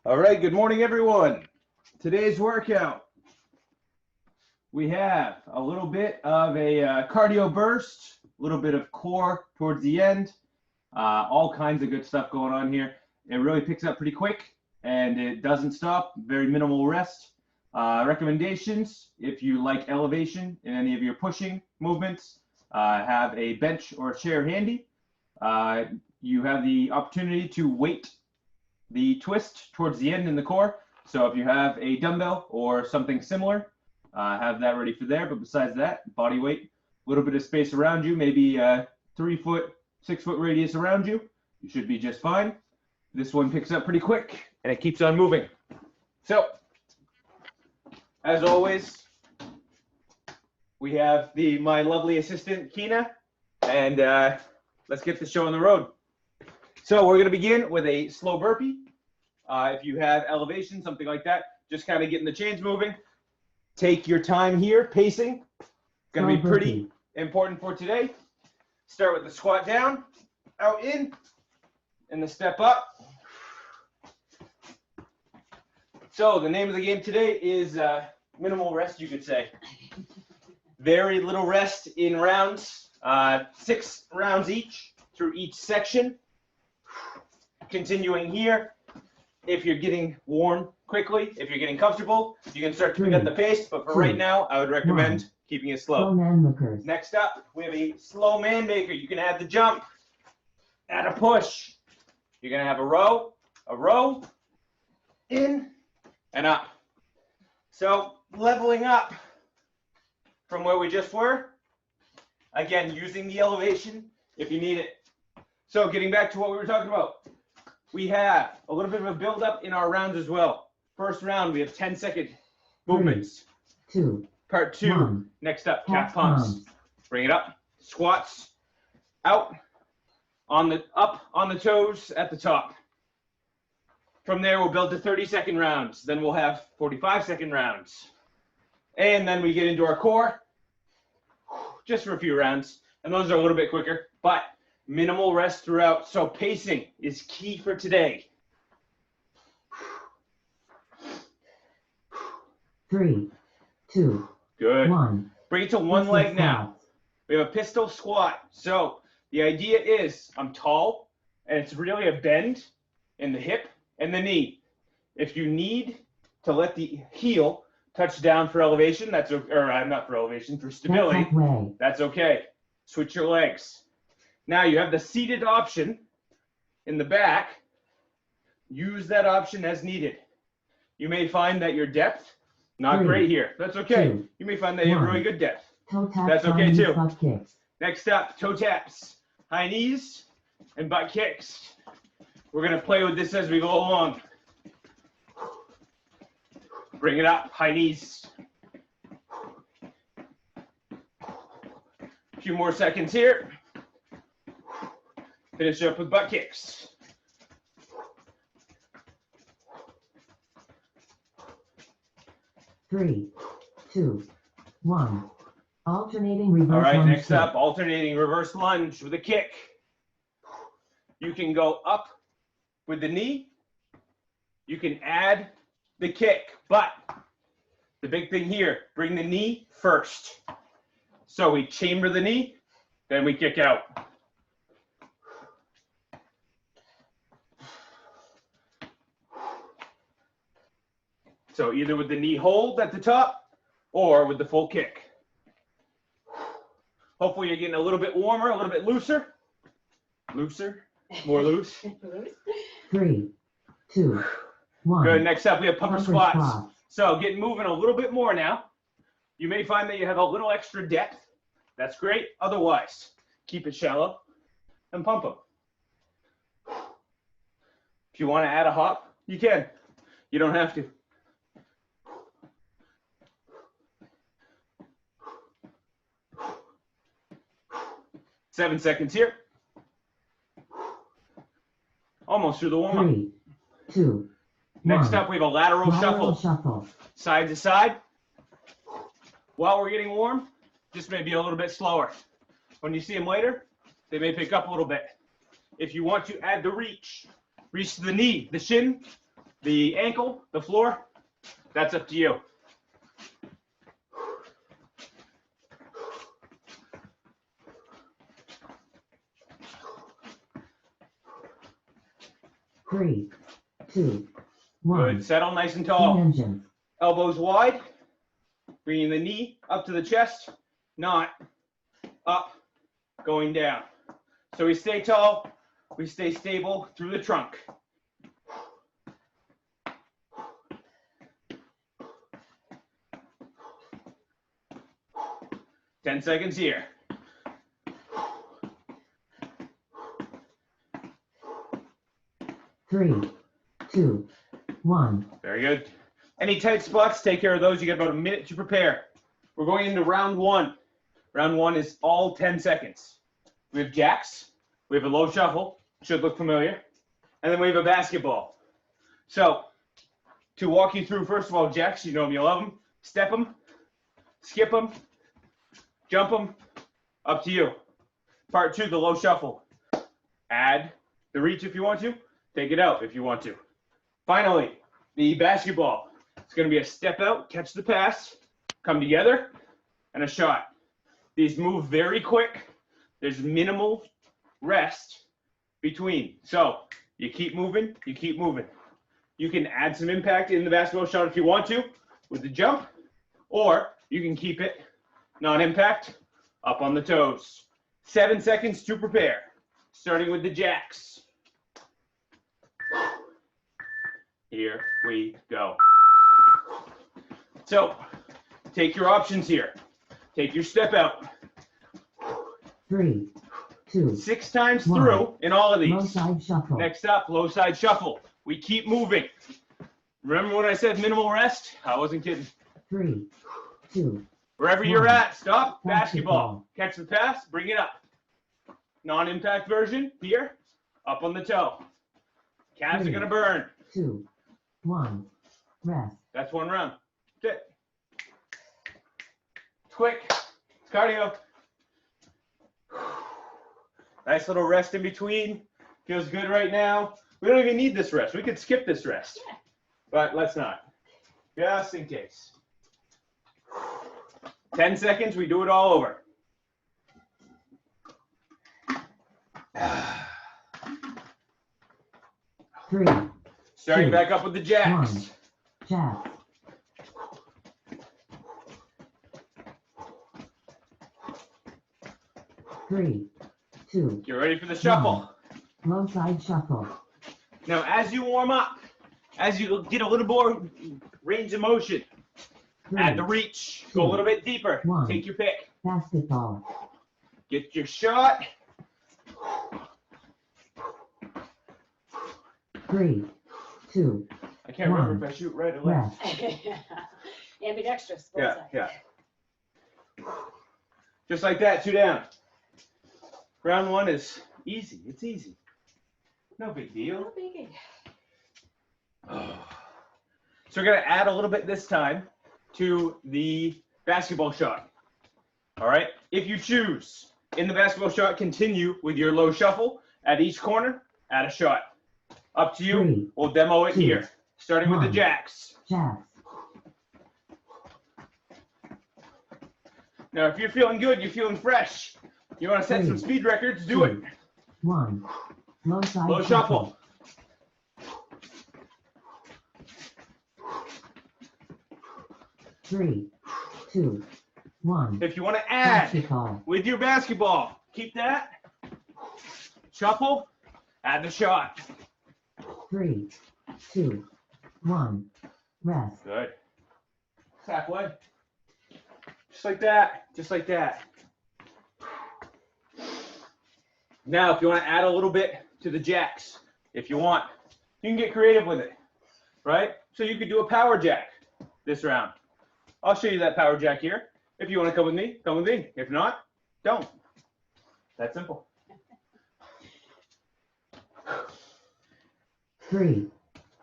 All right, good morning, everyone. Today's workout, we have a little bit of a cardio burst, a little bit of core towards the end, all kinds of good stuff going on here. It really picks up pretty quick, and it doesn't stop, very minimal rest. Recommendations, if you like elevation in any of your pushing movements, have a bench or a chair handy. You have the opportunity to weight the twist towards the end in the core. So if you have a dumbbell or something similar, have that ready for there. But besides that, body weight, a little bit of space around you, maybe 3 foot, 6 foot radius around you. You should be just fine. This one picks up pretty quick and it keeps on moving. So as always, we have my lovely assistant, Keena, and let's get the show on the road. So we're going to begin with a slow burpee. If you have elevation, something like that, just kind of getting the chains moving. Take your time here, pacing. Going to be pretty important for today. Start with the squat down, out in, and the step up. So the name of the game today is minimal rest, you could say. Very little rest in rounds, 6 rounds each through each section. Continuing here, if you're getting warm quickly, if you're getting comfortable, you can start to pick up the pace, but for right now, I would recommend keeping it slow. Next up, we have a slow man maker. You can add the jump, add a push. You're gonna have a row, in and up. So leveling up from where we just were, again, using the elevation if you need it. So getting back to what we were talking about, we have a little bit of a build up in our rounds as well. First round, we have 10-second movements. Part 2, next up, calf pumps. Bring it up, squats, out, up on the toes at the top. From there, we'll build to 30-second rounds. Then we'll have 45-second rounds. And then we get into our core, just for a few rounds. And those are a little bit quicker, but minimal rest throughout. So pacing is key for today. 3, 2, Good. 1. Bring it to one leg now. We have a pistol squat. So the idea is I'm tall, and it's really a bend in the hip and the knee. If you need to let the heel touch down for elevation, not for elevation, for stability, that's okay. Switch your legs. Now you have the seated option in the back. Use that option as needed. You may find that your depth, not great here. That's okay. You may find that you have really good depth. That's okay too. Next up, toe taps, high knees, and butt kicks. We're going to play with this as we go along. Bring it up, high knees. A few more seconds here. Finish up with butt kicks. Three, 2, 1. Alternating reverse lunge. All right, next up, alternating reverse lunge with a kick. You can go up with the knee. You can add the kick, but the big thing here, bring the knee first. So we chamber the knee, then we kick out. So either with the knee hold at the top or with the full kick. Hopefully you're getting a little bit warmer, a little bit looser. Looser, more loose. 3, 2, 1. Good, next up we have pumper squats. So get moving a little bit more now. You may find that you have a little extra depth. That's great. Otherwise, keep it shallow and pump them. If you want to add a hop, you can. You don't have to. Seven seconds here. Almost through the warm-up. 3, 2, 1. Next up, we have a lateral shuffle. Side to side. While we're getting warm, just maybe a little bit slower. When you see them later, they may pick up a little bit. If you want to add the reach to the knee, the shin, the ankle, the floor, that's up to you. Three, two, one. Good. Settle nice and tall. Engine. Elbows wide. Bringing the knee up to the chest, not up, going down. So we stay tall, we stay stable through the trunk. 10 seconds here. Three, two, one. Very good. Any tight spots, take care of those. You got about a minute to prepare. We're going into round one. Round one is all 10 seconds. We have jacks. We have a low shuffle. Should look familiar. And then we have a basketball. So, to walk you through, first of all, jacks, you know them, you love them. Step them, skip them, jump them, up to you. Part two, the low shuffle. Add the reach if you want to. Take it out if you want to. Finally, the basketball. It's going to be a step out, catch the pass, come together, and a shot. These move very quick. There's minimal rest between. So you keep moving, you keep moving. You can add some impact in the basketball shot if you want to with the jump, or you can keep it non-impact up on the toes. 7 seconds to prepare, starting with the jacks. Here we go. So take your options here. Take your step out. 3, 2. 6 times one. through in all of these. Low side shuffle. Next up, low side shuffle. We keep moving. Remember when I said minimal rest? I wasn't kidding. 3, 2. Wherever you're one. at, stop, Basketball. basketball. Catch the pass, bring it up. Non-impact version, here, up on the toe. Calves are 3, gonna burn. 2, 1. Rest. That's one round. That's it. It's quick. It's cardio. Nice little rest in between. Feels good right now. We don't even need this rest. We could skip this rest. Yeah. But let's not. Just in case. 10 seconds, we do it all over. Three, Starting 2, back up with the jacks. 1. Jab. 3, 2. Get ready for the shuffle. Low side shuffle. Now, as you warm up, as you get a little more range of motion, 3, add the reach. Go a little bit deeper. 1. Take your pick. Basketball. Get your shot. 3, 2. I can't remember 1. if I shoot right or left. Rest. Ambidextrous. both Yeah, sides. yeah. Just like that, 2 down. Round one is easy. It's easy. No big deal. No biggie. So we're going to add a little bit this time to the basketball shot. All right. If you choose in the basketball shot, continue with your low shuffle at each corner, add a shot. Up to you. 3, We'll demo it 2, here. Starting with the 1. jacks. Jabs. Now, if you're feeling good, you're feeling fresh, you want to set 3, some speed records, do it. 2, 1. Low side Low shuffle. 3, 2, 1. If you want to add Basketball. with your basketball, keep that. Shuffle, add the shot. 3, 2, 1. Rest. Good. Halfway. Just like that. Just like that. Now, if you want to add a little bit to the jacks, if you want, you can get creative with it, right? So you could do a power jack this round. I'll show you that power jack here. If you want to come with me, come with me. If not, don't. That simple. 3,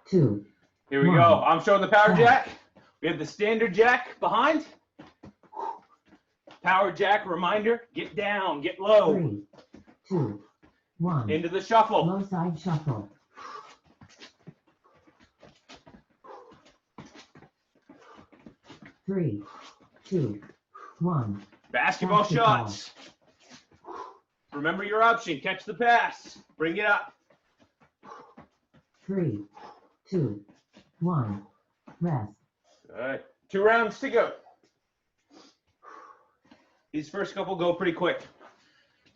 2. Here we 1. go. I'm showing the power Jack. jack. We have the standard jack behind. Power jack reminder, get down, get low. 3, 2, 1. Into the shuffle. Low side shuffle. 3, 2, 1. Basketball Basketball. shots. Remember your option. Catch the pass. Bring it up. 3, 2, 1. Rest. All right. 2 rounds to go. These first couple go pretty quick.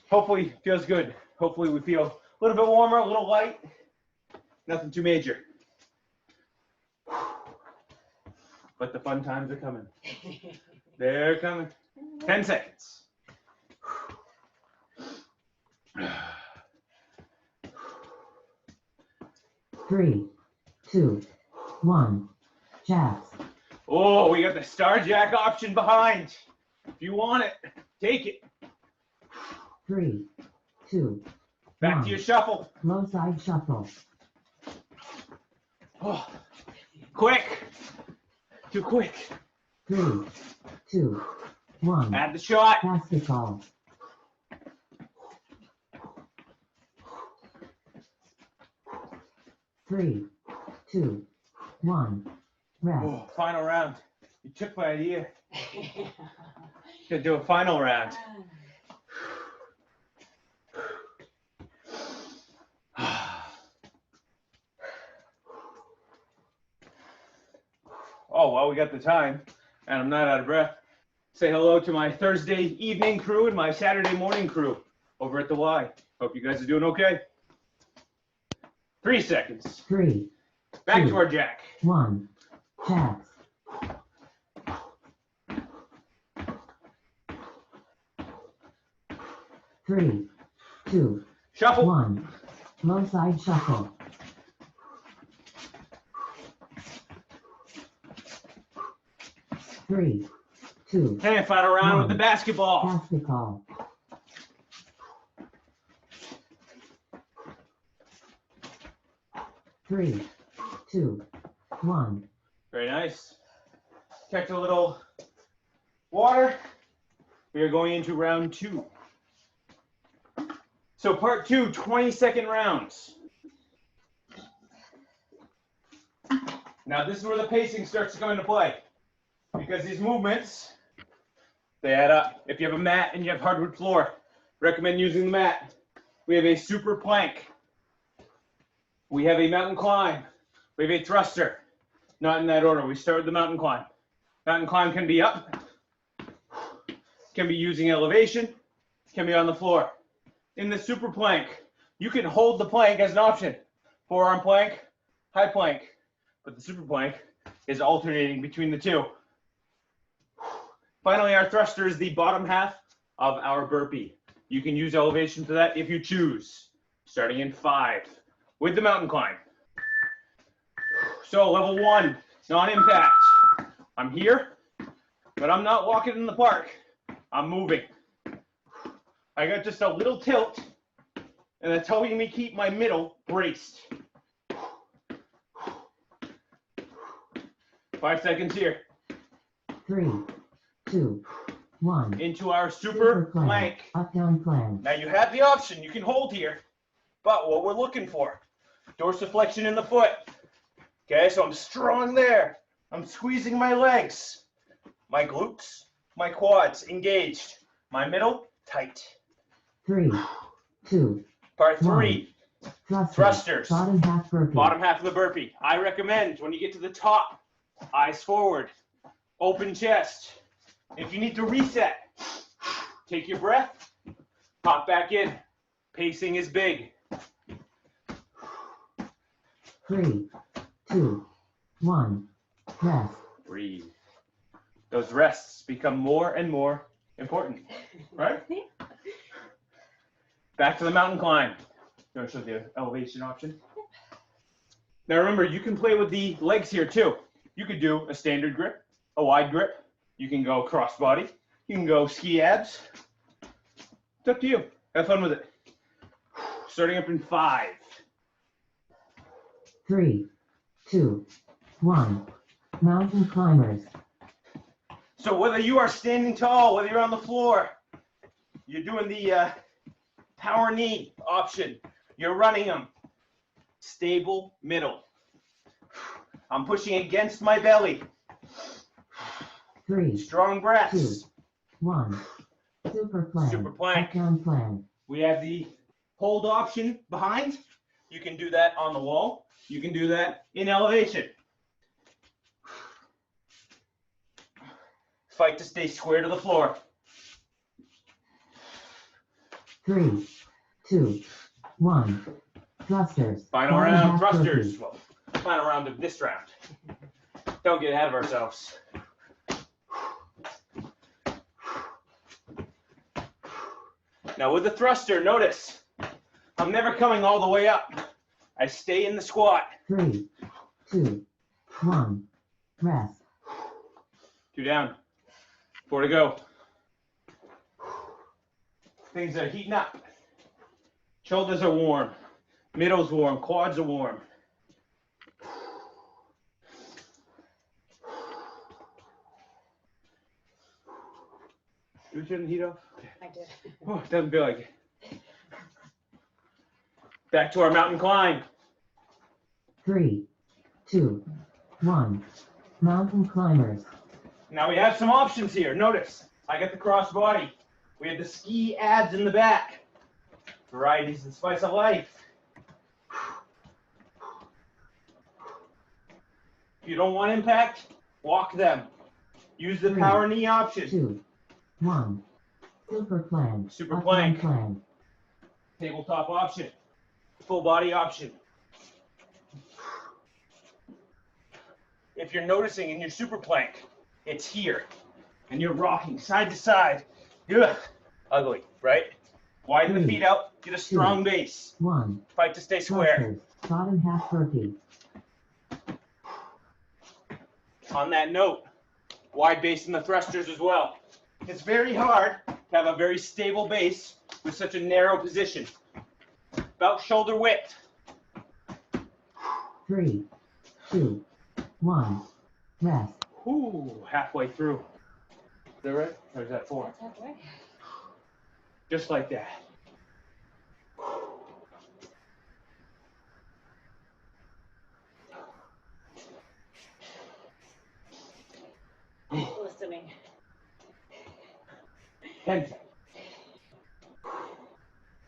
Hopefully feels good. Hopefully we feel a little bit warmer, a little light. Nothing too major. But the fun times are coming. They're coming. 10 seconds. 3, 2, 1. Jacks. Oh, we got the Star Jack option behind. If you want it, take it. 3, 2, Back 1. to your shuffle. Low side shuffle. Oh, quick. Too quick. 3, 2, 1. Add the shot. Basketball. 3, 2, 1. Rest. Oh, final round. You took my idea. Gonna do a final round. Oh, well, we got the time, and I'm not out of breath. Say hello to my Thursday evening crew and my Saturday morning crew over at the Y. Hope you guys are doing okay. 3 seconds. 3, Back 2, to our jack. 1. Jacks. 3, 2, Shuffle. 1. Low side shuffle. 3, 2. And final round with the basketball. Basketball. 3, 2, 1. Very nice. Catch a little water. We are going into round 2. So part 2, 20-second rounds. Now this is where the pacing starts to come into play. Because these movements, they add up. If you have a mat and you have hardwood floor, recommend using the mat. We have a super plank. We have a mountain climb. We have a thruster. Not in that order. We start with the mountain climb. Mountain climb can be up, can be using elevation, can be on the floor. In the super plank, you can hold the plank as an option. Forearm plank, high plank. But the super plank is alternating between the two. Finally, our thruster is the bottom half of our burpee. You can use elevation for that if you choose. Starting in 5 with the mountain climb. So level 1, non-impact. I'm here, but I'm not walking in the park. I'm moving. I got just a little tilt, and that's helping me keep my middle braced. 5 seconds here. 3, 2, 1. Into our super plank. Up down plank. Now you have the option, you can hold here, but what we're looking for, dorsiflexion in the foot. Okay, so I'm strong there. I'm squeezing my legs. My glutes, my quads engaged. My middle, tight. 3, 2. Part 3, thrusters. Bottom half burpee. Bottom half of the burpee. I recommend when you get to the top, eyes forward, open chest. If you need to reset, take your breath, pop back in. Pacing is big. 3, 2, 1. Rest. Breathe. Those rests become more and more important, right? Back to the mountain climb. You want to show the elevation option? Now remember, you can play with the legs here too. You could do a standard grip, a wide grip. You can go crossbody. You can go ski abs. It's up to you. Have fun with it. Starting up in 5. 3, 2, 1. Mountain climbers. So whether you are standing tall, whether you're on the floor, you're doing the power knee option, you're running them, stable middle. I'm pushing against my belly. 3, Strong breaths. 2, 1. Super plank. Super plank. Up down plank. We have the hold option behind. You can do that on the wall. You can do that in elevation. Fight to stay square to the floor. 3, 2, 1. Thrusters. Final Bottom round half thrusters. burpee. Well, final round of this round. Don't get ahead of ourselves. Now with the thruster, notice, I'm never coming all the way up. I stay in the squat. 3, 2, 1. Rest. 2 down. 4 to go. Things are heating up. Shoulders are warm. Middle's warm. Quads are warm. Did we turn the heat off? I did. Oh, it doesn't feel like it. Back to our mountain climb. 3, 2, 1. Mountain climbers. Now we have some options here. Notice, I got the cross body. We have the ski abs in the back. Varieties and spice of life. If you don't want impact, walk them. Use the 3, power knee option. 2, 1. Super plank. Super Up plank. down plank. Tabletop option. Full body option. If you're noticing in your super plank, it's here. And you're rocking side to side. Ugh. Ugly, right? Widen the 3, feet out. Get a strong base. 1. Fight to stay square. Thrusters. Bottom half burpee. On that note, wide base in the thrusters as well. It's very hard to have a very stable base with such a narrow position. About shoulder width. 3, 2, 1. Rest. Ooh, halfway through. Is that right? Or is that 4? That's halfway. Just like that. Listening. 10.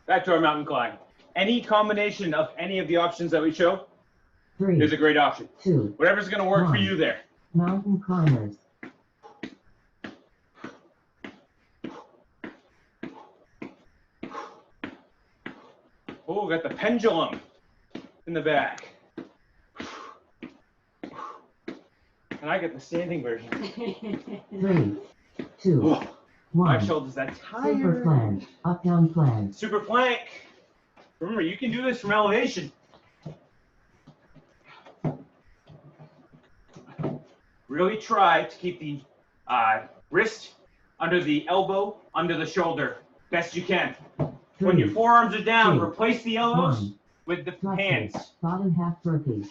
Back to our mountain climb. Any combination of any of the options that we show 3, is a great option. 2. Whatever's going to work for 1. you there. Mountain climbers. Oh, got the pendulum in the back. And I get the standing version. 3, 2, Oh, my 1. shoulders that Super tired. plank. Up down plank. Super plank. Remember, you can do this from elevation. Really try to keep the wrist under the elbow, under the shoulder, best you can. When 3, your forearms are down, 2, replace the elbows 1. with the Thrusters. hands. Bottom half burpee.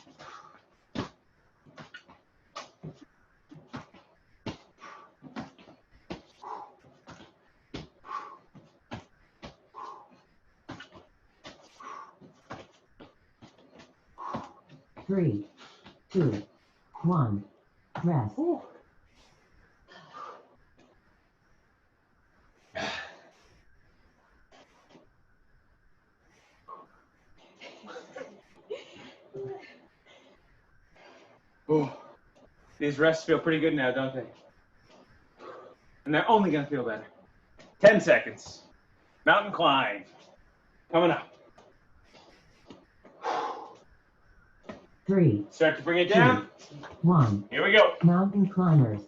Three, 2, 1. Rest. Oh, these rests feel pretty good now, don't they? And they're only going to feel better. 10 seconds. Mountain climb. Coming up. 3, Start to bring it down. 1. Here we go. Mountain climbers.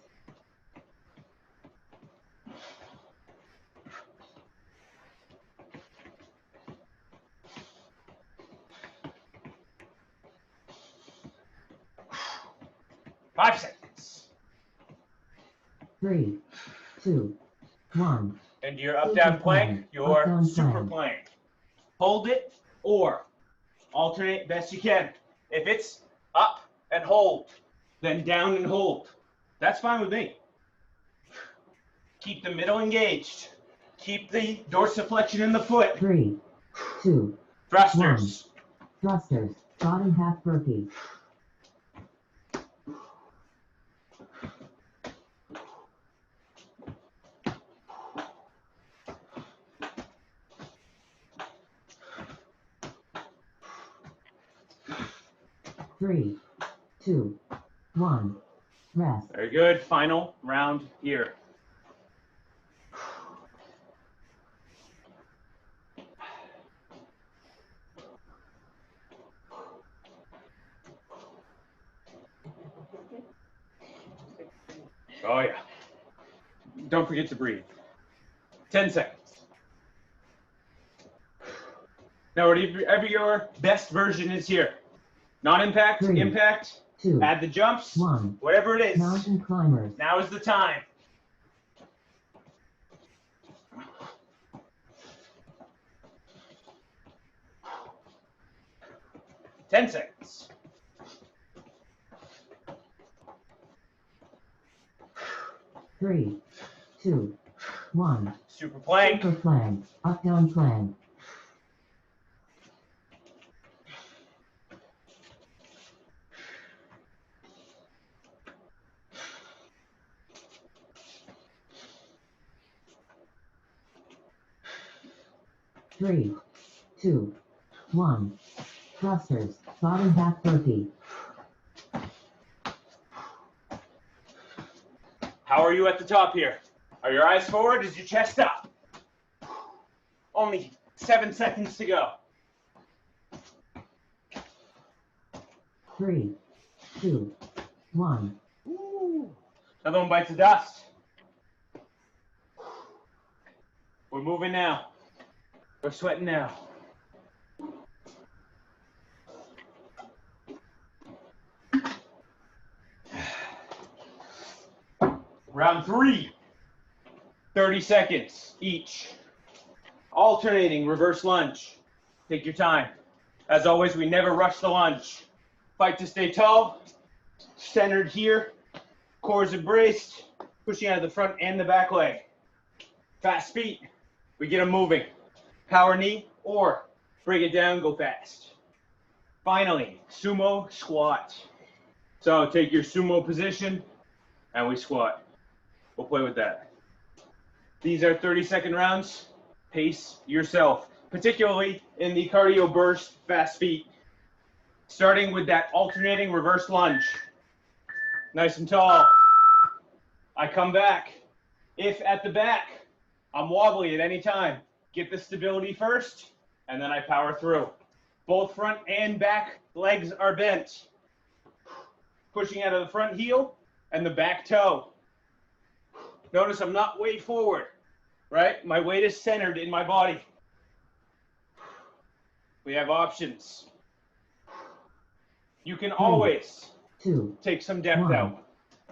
Five seconds. 3, 2, 1. And your up Super down plank, plank. your Up, down, super plank. plank. Hold it or alternate best you can. If it's up and hold, then down and hold. That's fine with me. Keep the middle engaged. Keep the dorsiflexion in the foot. 3, 2. Thrusters. Thrusters. Bottom half burpee. 3, 2, 1. Rest. Very good. Final round here. Oh, yeah. Don't forget to breathe. 10 seconds. Now, whatever your best version is here. Non-impact, 3, impact, 2, add the jumps, 1. whatever it is. Mountain climbers. Now is the time. Ten seconds. 3, 2, 1. Super plank. Super plank. Up down plank. 3, 2, 1. Thrusters. Bottom half burpee. How are you at the top here? Are your eyes forward? Is your chest up? Only 7 seconds to go. 3, 2, 1. Ooh. Another one bites the dust. We're moving now. We're sweating now. Round 3. 30 seconds each. Alternating reverse lunge. Take your time. As always, we never rush the lunge. Fight to stay tall, centered here, cores embraced, pushing out of the front and the back leg. Fast feet, we get them moving. Power knee or break it down, go fast. Finally, sumo squat. So take your sumo position and we squat. We'll play with that. These are 30-second rounds. Pace yourself, particularly in the cardio burst fast feet. Starting with that alternating reverse lunge. Nice and tall. I come back. If at the back, I'm wobbly at any time. Get the stability first, and then I power through. Both front and back legs are bent. Pushing out of the front heel and the back toe. Notice I'm not way forward, right? My weight is centered in my body. We have options. You can always 2, take some depth 1. out.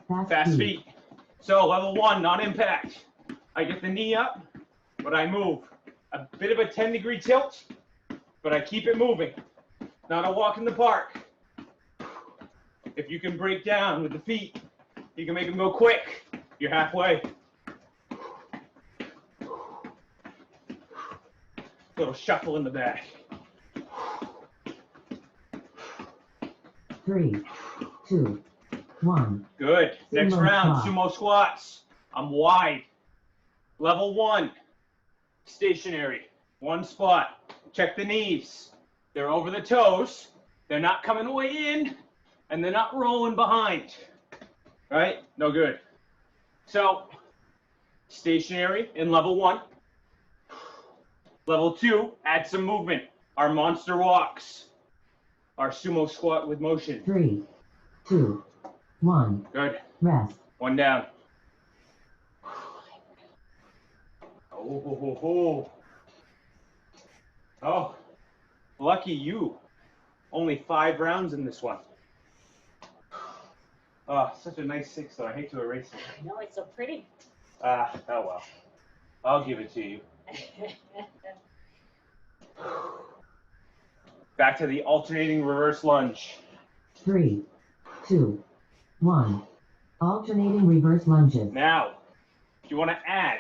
Fast Fast feet. feet. So level 1, non-impact. I get the knee up, but I move. A bit of a 10-degree tilt, but I keep it moving. Not a walk in the park. If you can break down with the feet, you can make them go quick. You're halfway. Little shuffle in the back. 3, 2, 1. Good. Next Sumo round, squat. sumo squats. I'm wide. Level 1, stationary. One spot. Check the knees. They're over the toes. They're not coming way in, and they're not rolling behind. Right? No good. So, stationary in level 1. Level 2, add some movement. Our monster walks. Our sumo squat with motion. 3, 2, 1. Good. Rest. One down. Oh. Oh, lucky you. Only 5 rounds in this one. Oh, such a nice 6 though. I hate to erase it. I know, it's so pretty. Oh well. I'll give it to you. Back to the alternating reverse lunge. 3, 2, 1. Alternating reverse lunges. Now, if you want to add,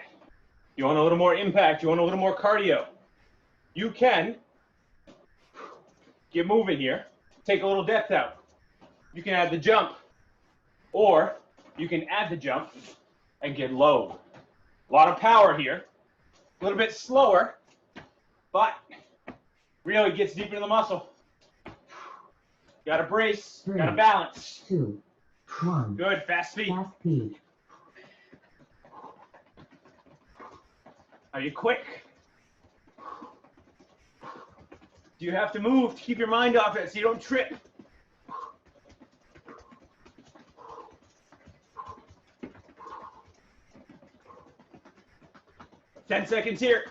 you want a little more impact, you want a little more cardio, you can get moving here, take a little depth out. You can add the jump, or you can add the jump and get low. A lot of power here, a little bit slower, but really gets deep into the muscle. Got to brace. 3, Got to balance. 2, 1. Good. Fast feet. Fast feet. Are you quick? Do you have to move to keep your mind off it so you don't trip? Ten seconds here.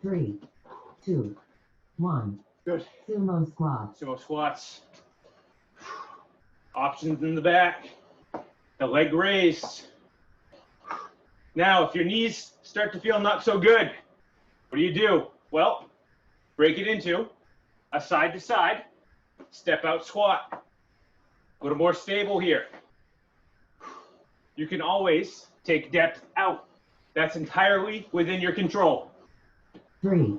3, 2, 1. Good. Sumo squats. Sumo squats. Options in the back. The leg raised. Now, if your knees start to feel not so good, what do? Well, break it into a side to side, step out squat. A little more stable here. You can always take depth out. That's entirely within your control. 3,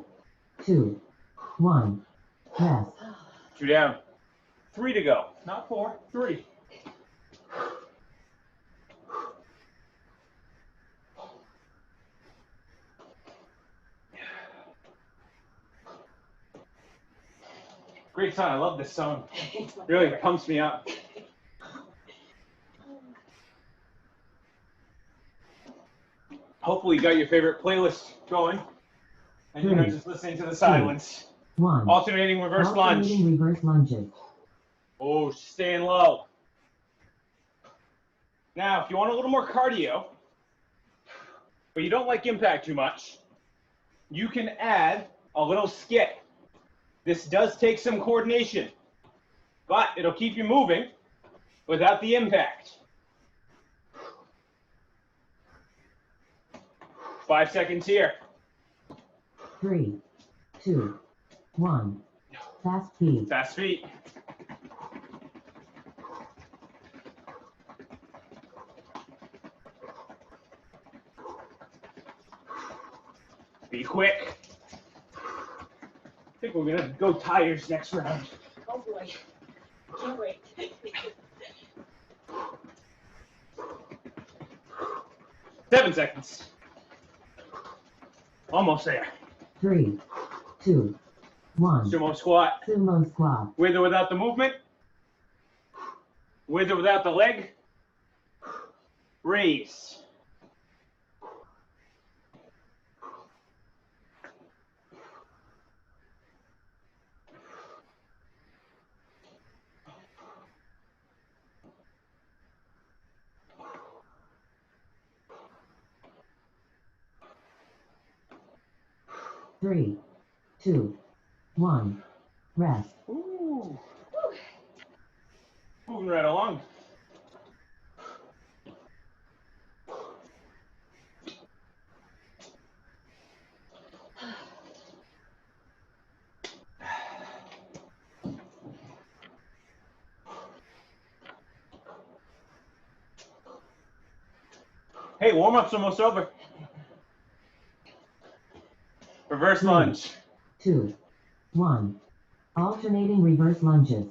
2, 1. Rest. 2 down. 3 to go. Not 4, 3. Great song. I love this song. It's my Really favorite. pumps me up. Hopefully you got your favorite playlist going and you're not just listening to the silence. 1. Alternating reverse lunge. Alternating reverse lunges. Oh, staying low. Now, if you want a little more cardio, but you don't like impact too much, you can add a little skip. This does take some coordination, but it'll keep you moving without the impact. 5 seconds here. 3, 2, 1. Fast feet. Fast feet. Be quick. I think we're gonna go tires next round. Oh boy. Can't wait. 7 seconds. Almost there. 3, 2, 1. Sumo squat. Sumo squat. With or without the movement. With or without the leg. Raise. Three, 2, 1. Rest. Ooh. Moving right along. Hey, warm-up's almost over. Reverse 3, lunge. 2, 1. Alternating reverse lunges.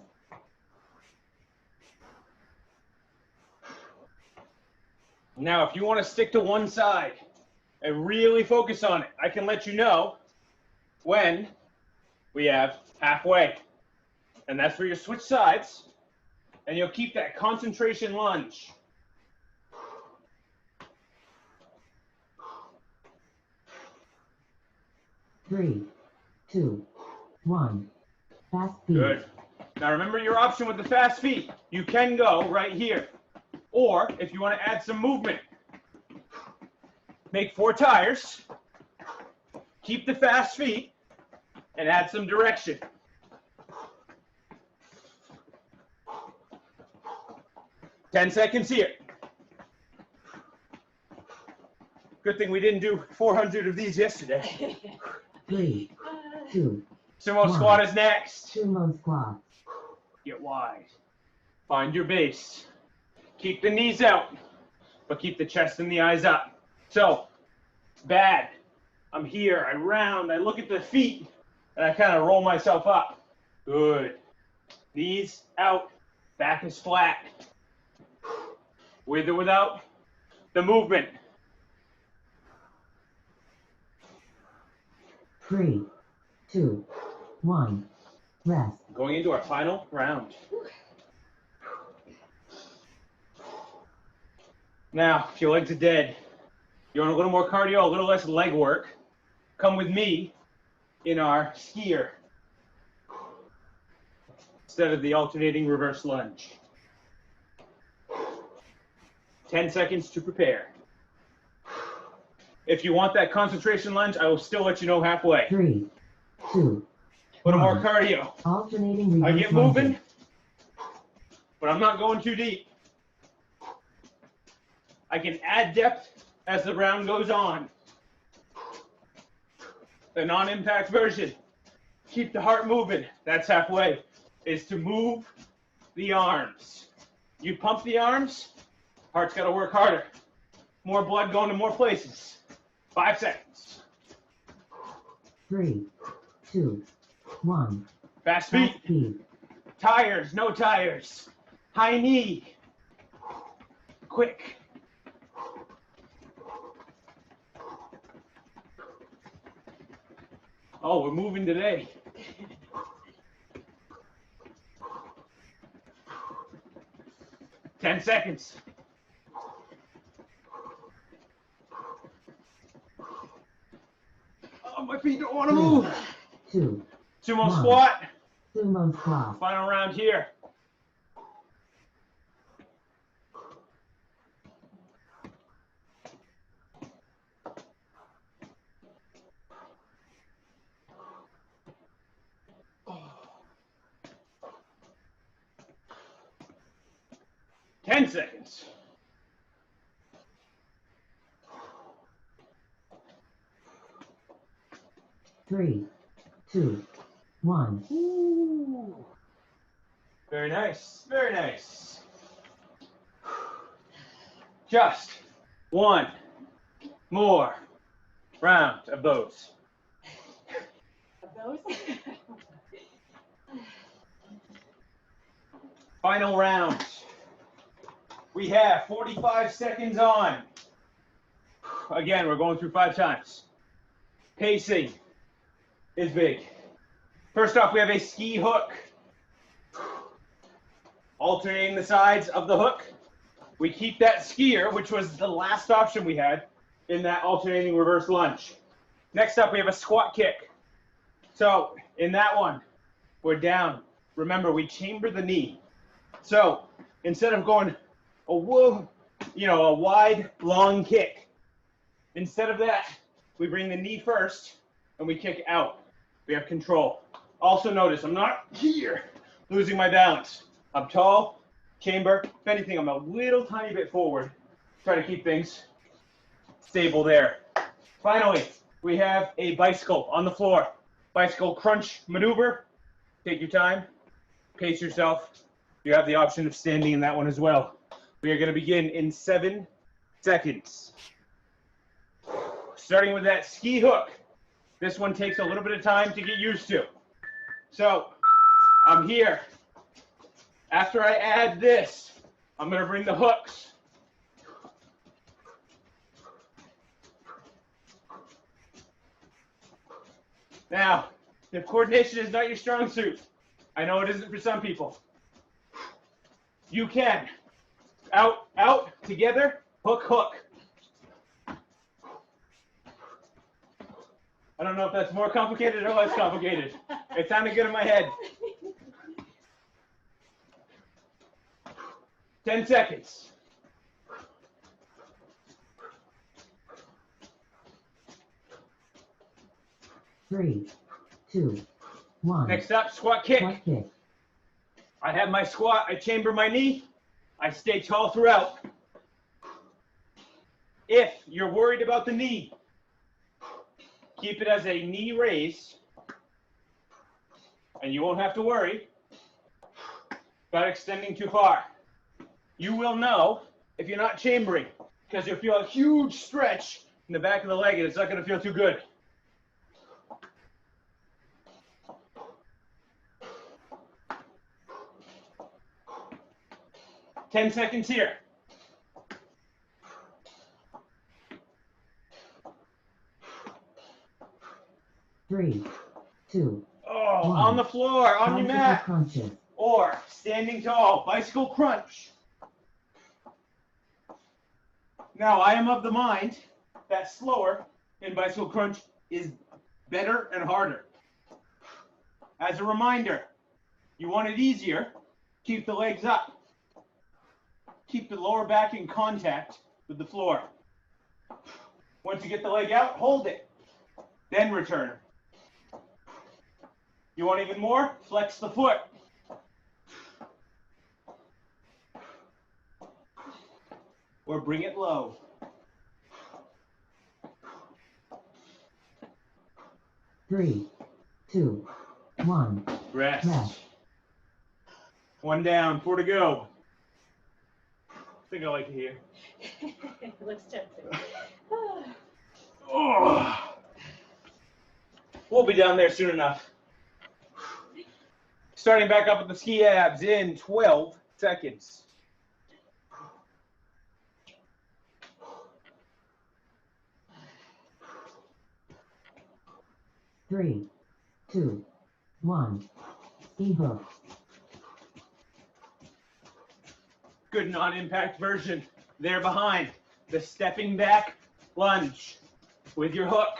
Now, if you want to stick to one side and really focus on it, I can let you know when we have halfway. And that's where you switch sides, and you'll keep that concentration lunge. Three, 2, 1. Fast feet. Good. Now remember your option with the fast feet. You can go right here. Or if you want to add some movement, make 4 tires, keep the fast feet, and add some direction. Ten seconds here. Good thing we didn't do 400 of these yesterday. 3, 2, Sumo squat is next. sumo squat. Get wide. Find your base. Keep the knees out, but keep the chest and the eyes up. So, bad. I'm here, I round, I look at the feet, and I kind of roll myself up. Good. Knees out, back is flat. With or without the movement. 3, 2, 1. Rest. Going into our final round. Now, if your legs are dead, you want a little more cardio, a little less leg work, come with me in our skier instead of the alternating reverse lunge. 10 seconds to prepare. If you want that concentration lunge, I will still let you know halfway. 3, 2, A little more 1. cardio. Alternating reverse I get moving, lunges. but I'm not going too deep. I can add depth as the round goes on. The non-impact version, keep the heart moving. That's halfway, is to move the arms. You pump the arms, heart's got to work harder. More blood going to more places. 5 seconds. 3, 2, 1. Fast speed. Fast speed. Tires, no tires. High knee. Quick. Oh, we're moving today. Ten seconds. Oh, my feet don't want to move. 2. Sumo One. squat. Sumo squat. Final round here. Ten seconds. 3, 2, 1. Ooh. Very nice. Very nice. Just one more round of those. Of those? Final round. We have 45 seconds on. Again, we're going through 5 times. Pacing is big. First off, we have a ski hook. Alternating the sides of the hook. We keep that skier, which was the last option we had in that alternating reverse lunge. Next up, we have a squat kick. So in that one, we're down. Remember, we chamber the knee. So instead of going a wide, long kick, instead of that, we bring the knee first and we kick out. We have control. Also notice, I'm not here losing my balance. I'm tall, chamber. If anything, I'm a little tiny bit forward. Try to keep things stable there. Finally, we have a bicycle on the floor. Bicycle crunch maneuver. Take your time. Pace yourself. You have the option of standing in that one as well. We are going to begin in 7 seconds. Starting with that ski hook. This one takes a little bit of time to get used to. So I'm here. After I add this, I'm going to bring the hooks. Now, if coordination is not your strong suit, I know it isn't for some people. You can. Out, out, together, hook, hook. I don't know if that's more complicated or less complicated. It sounded good in my head. 10 seconds. Three, 2, 1. Next up, squat kick. Squat kick. I have my squat, I chamber my knee, I stay tall throughout. If you're worried about the knee, keep it as a knee raise, and you won't have to worry about extending too far. You will know if you're not chambering, because you'll feel a huge stretch in the back of the leg, and it's not going to feel too good. Ten seconds here. 3, 2, Oh, on the floor, on your bicycle mat, crunches. or standing tall, bicycle crunch. Now, I am of the mind that slower in bicycle crunch is better and harder. As a reminder, you want it easier, keep the legs up. Keep the lower back in contact with the floor. Once you get the leg out, hold it, then return. You want even more? Flex the foot. Or bring it low. Three, 2, 1. Rest. Rest. One down, 4 to go. I think I like it here. It looks tempting. Oh. We'll be down there soon enough. Starting back up with the ski abs in 12 seconds. Three, 2, 1. Ski hook. Good non-impact version. There behind. The stepping back lunge with your hook.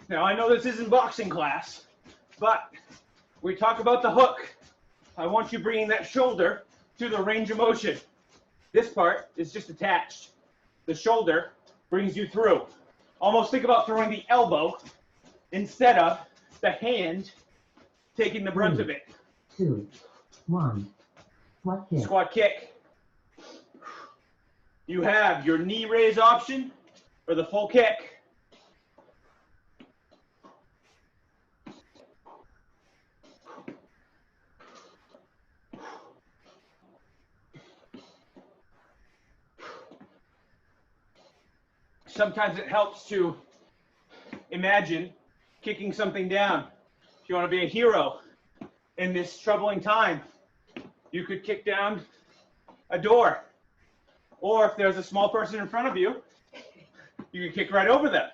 Now, I know this isn't boxing class, but we talk about the hook. I want you bringing that shoulder to the range of motion. This part is just attached. The shoulder brings you through. Almost think about throwing the elbow instead of the hand taking the brunt of it. 2, 1. Squat kick. Squat kick. You have your knee raise option or the full kick. Sometimes it helps to imagine kicking something down. If you want to be a hero in this troubling time, you could kick down a door. Or if there's a small person in front of you, you can kick right over them.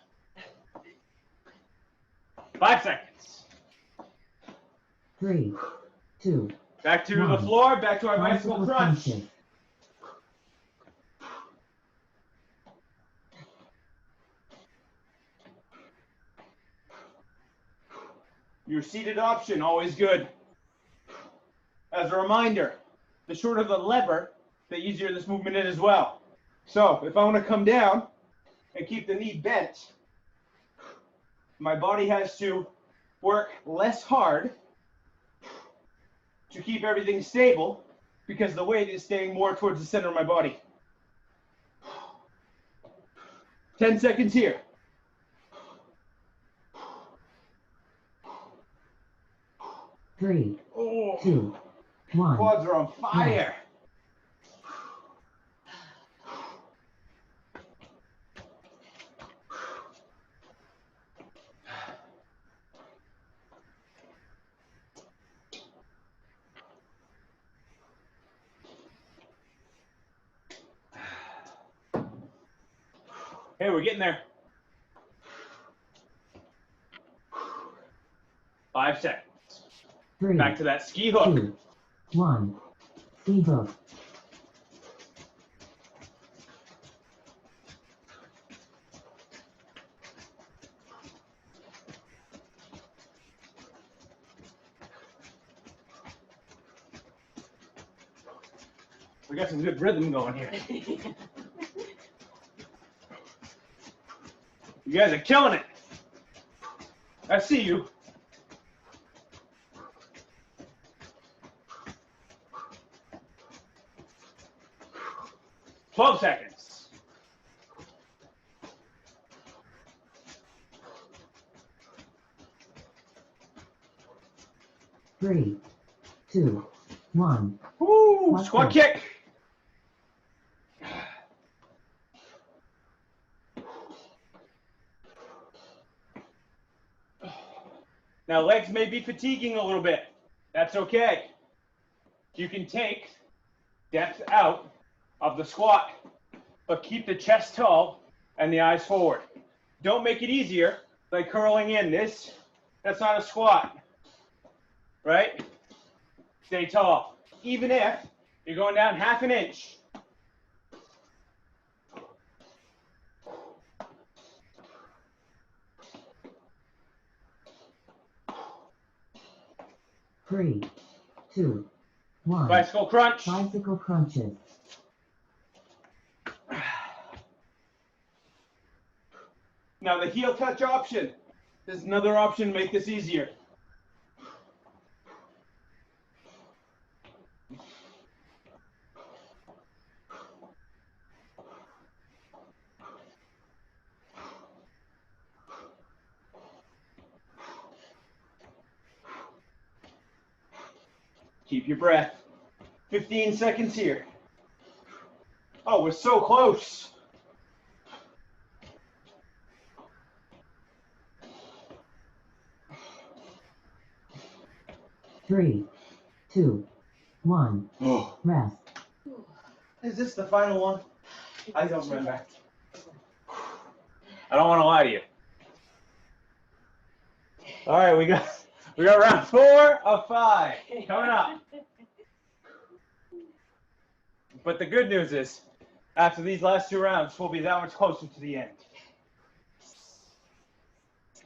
5 seconds. 3, 2. Back to the floor, back to our bicycle crunch. crunches. Your seated option, always good. As a reminder, the shorter the lever, the easier this movement is as well. So if I want to come down and keep the knee bent, my body has to work less hard to keep everything stable because the weight is staying more towards the center of my body. 10 seconds here. 3, 2, 1. Quads are on fire. Hey, we're getting there. 5 seconds. 3, Back to that ski hook. 2, 1. Ski hook. We got some good rhythm going here. You guys are killing it. I see you. Twelve seconds. Three, 2, 1. Woo! Squat kick. Now legs may be fatiguing a little bit. That's okay. You can take depth out of the squat, but keep the chest tall and the eyes forward. Don't make it easier by curling in. That's not a squat, right? Stay tall. Even if you're going down half an inch. Three, two, one. Bicycle crunch. Bicycle crunches. Now the heel touch option. There's another option to make this easier. Keep your breath. 15 seconds here. Oh, we're so close. Three, two, one. Oh. Rest. Is this the final one? I don't remember. I don't want to lie to you. All right, we got round 4 of 5 coming up. But the good news is, after these last 2 rounds, we'll be that much closer to the end.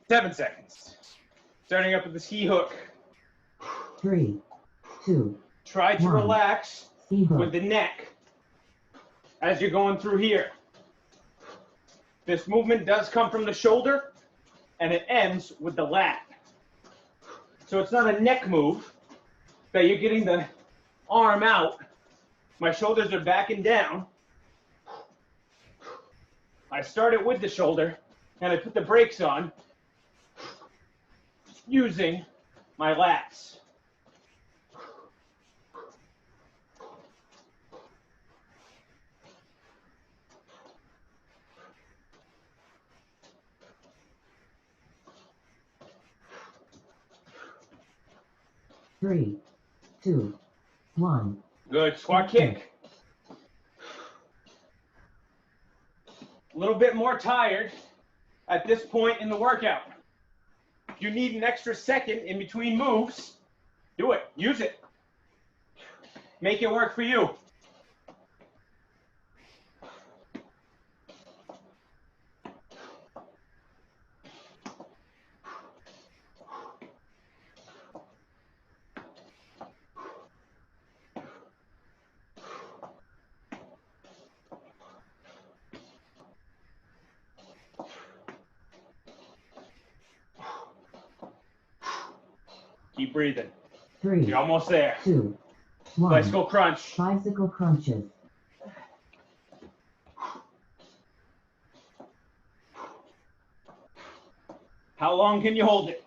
7 seconds. Starting up with the ski hook. 3, 2. Try to 1. relax Ski hook. with the neck as you're going through here. This movement does come from the shoulder, and it ends with the lat. So it's not a neck move that you're getting the arm out. My shoulders are backing down. I started with the shoulder, and I put the brakes on using my lats. Three, 2, 1. Good. Squat kick. A little bit more tired at this point in the workout. If you need an extra second in between moves, do it. Use it. Make it work for you. Keep breathing. 3, You're almost there. 2, 1. Bicycle crunch. Bicycle crunches. How long can you hold it?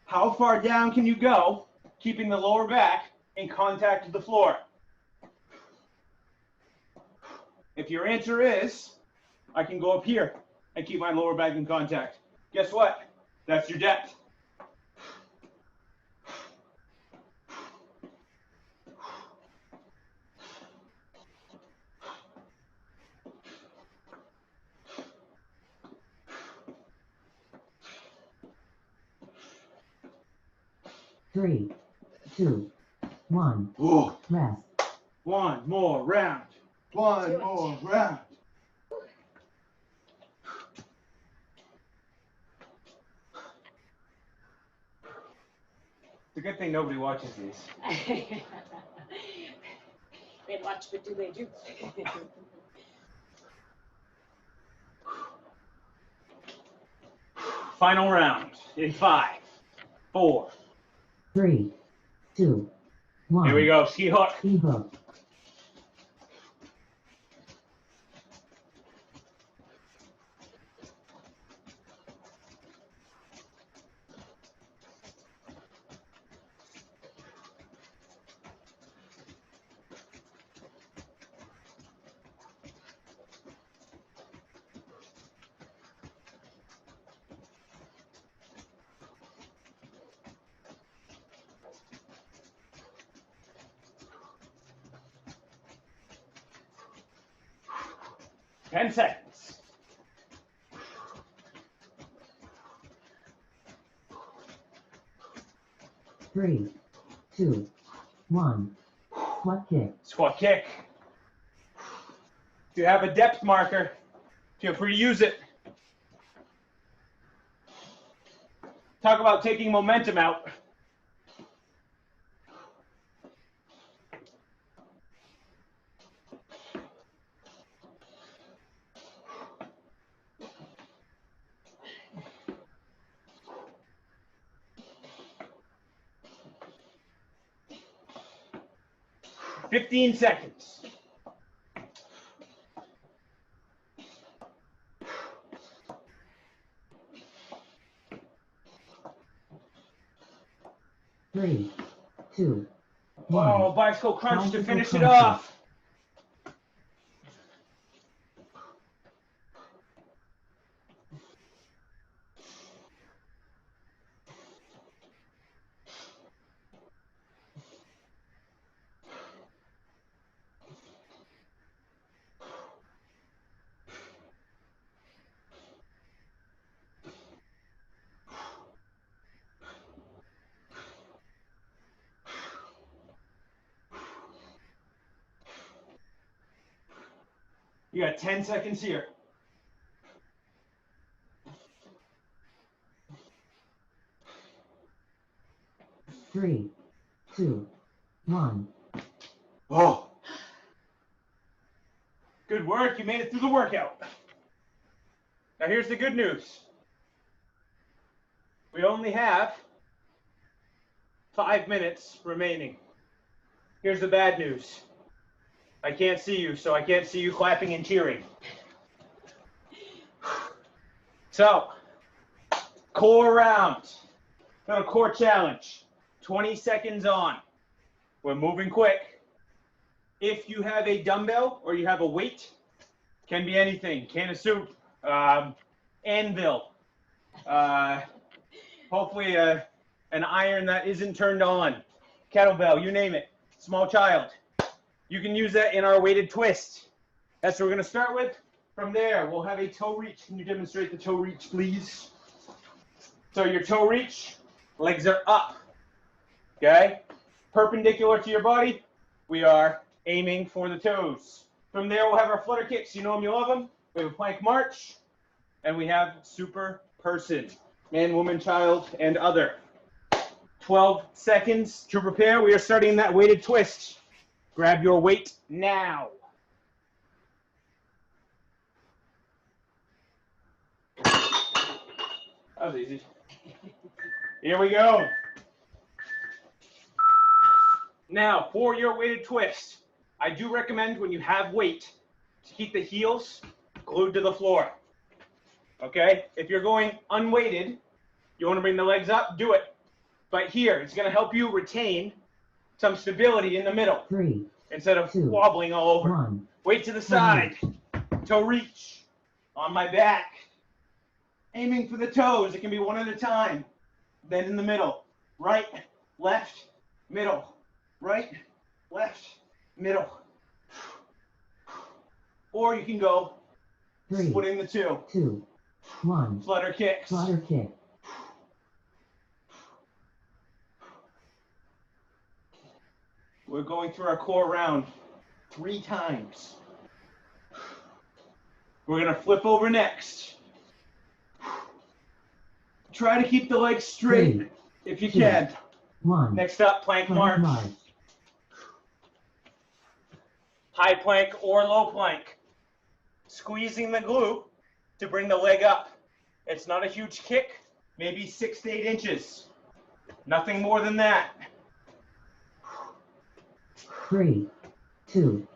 How far down can you go, keeping the lower back in contact with the floor? If your answer is, I can go up here and keep my lower back in contact. Guess what? That's your depth. Three, 2, 1. Ooh. Rest. One more round. One more round. It's a good thing nobody watches these. They watch, but do they do? Final round in 5, 4. 3, 2, 1. Here we go. Ski hook. Ski hook. 10 seconds. Three, two, one. Squat kick. Squat kick. If you have a depth marker, feel free to use it. Talk about taking momentum out. Fifteen seconds. Three, two, one. Oh, bicycle crunch to Bicycle finish it crunches. off. You got 10 seconds here. Three, two, one. Oh. Good work. You made it through the workout. Now here's the good news. We only have 5 minutes remaining. Here's the bad news. I can't see you, so I can't see you clapping and cheering. So, core round. Got a core challenge. 20 seconds on. We're moving quick. If you have a dumbbell or you have a weight, can be anything. Can of soup, anvil, hopefully an iron that isn't turned on, kettlebell, you name it, small child. You can use that in our weighted twist. That's what we're going to start with. From there, we'll have a toe reach. Can you demonstrate the toe reach, please? So your toe reach, legs are up, okay? Perpendicular to your body, we are aiming for the toes. From there, we'll have our flutter kicks. You know them, you love them. We have a plank march, and we have super person, man, woman, child, and other. 12 seconds to prepare. We are starting that weighted twist. Grab your weight now. That was easy. Here we go. Now, for your weighted twist, I do recommend when you have weight to keep the heels glued to the floor. Okay? If you're going unweighted, you want to bring the legs up, do it. But here, it's going to help you retain some stability in the middle. Three, Instead of two, wobbling all over. one. Weight to the side. Toe reach. On my back. Aiming for the toes. It can be one at a time. Then in the middle. Right, left, middle. Right, left, middle. Or you can go Three, splitting the two. two, one. Flutter kicks. Flutter kick. We're going through our core round 3 times. We're going to flip over next. Try to keep the legs straight 3, if you 2, can. 1. Next up, plank march. High plank or low plank. Squeezing the glute to bring the leg up. It's not a huge kick, maybe 6 to 8 inches. Nothing more than that. 3, 2,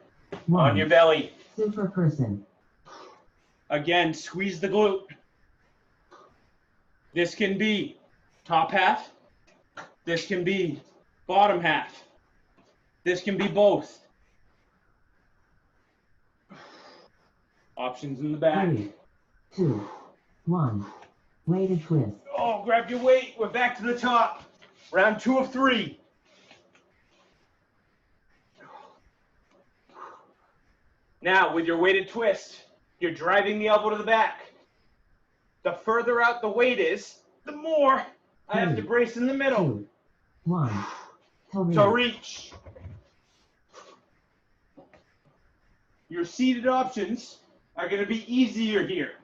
1. On your belly. Super person. Again, squeeze the glute. This can be top half. This can be bottom half. This can be both. Options in the back. 3, 2, 1. Weighted twist. Oh, grab your weight. We're back to the top. Round 2 of 3. Now, with your weighted twist, You're driving the elbow to the back. The further out the weight is, the more I have to brace in the middle. 2, 1. To reach. Your seated options are going to be easier here.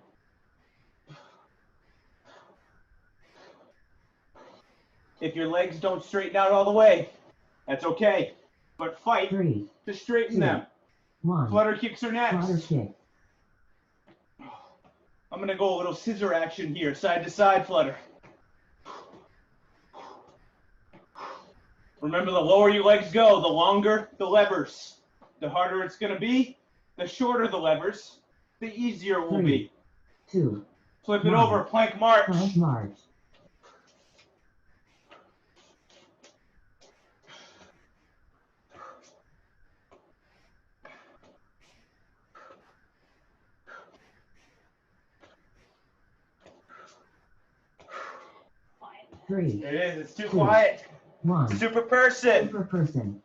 If your legs don't straighten out all the way, that's okay. But fight 3, to straighten 2, them. 1. Flutter kicks are next. Flutter kick. I'm going to go a little scissor action here, side to side flutter. Remember, the lower your legs go, the longer the levers. The harder it's going to be, the shorter the levers, the easier it will 3, be. 2. Flip it 1. over, plank march. Plank march. Fine. 3, It is, it's too 2, quiet. 1. Super person. Super person.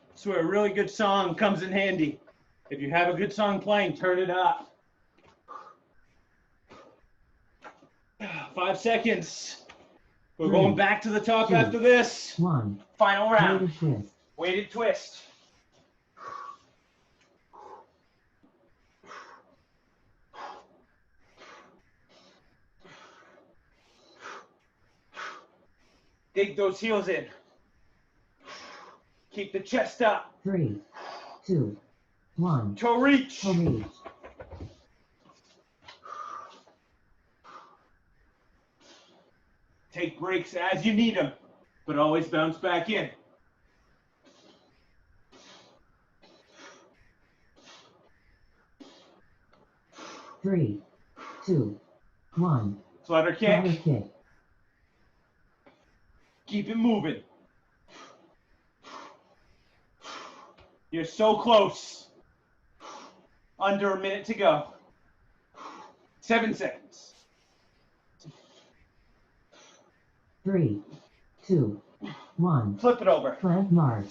That's where a really good song comes in handy. If you have a good song playing, turn it up. 5 seconds. We're 3, going back to the top 2, after this. 1. Final round. Weighted twist. Weighted twist. Dig those heels in. Keep the chest up. 3, 2, 1. Toe reach. Toe reach. Take breaks as you need them, but always bounce back in. 3, 2, 1. Flutter kick. Flutter kick. Keep it moving. You're so close. Under a minute to go. 7 seconds. 3, 2, 1. Flip it over. Plank march.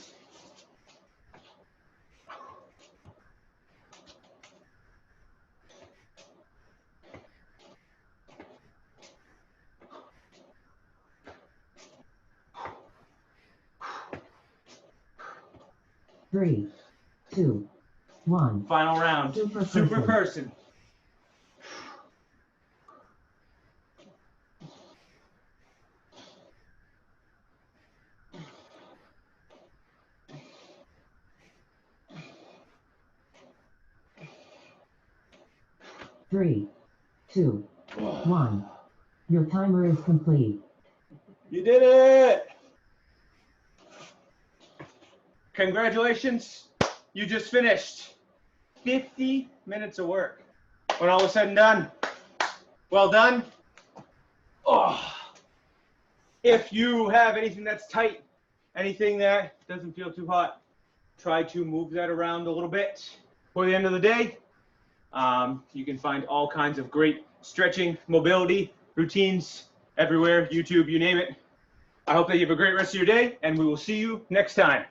Three, 2, 1. Final round. Super person. Three, 2, 1. Your timer is complete. You did it! Congratulations. You just finished 50 minutes of work. When all is said and done, well done. Oh. If you have anything that's tight, anything that doesn't feel too hot, try to move that around a little bit. For the end of the day, you can find all kinds of great stretching, mobility, routines everywhere, YouTube, you name it. I hope that you have a great rest of your day, and we will see you next time.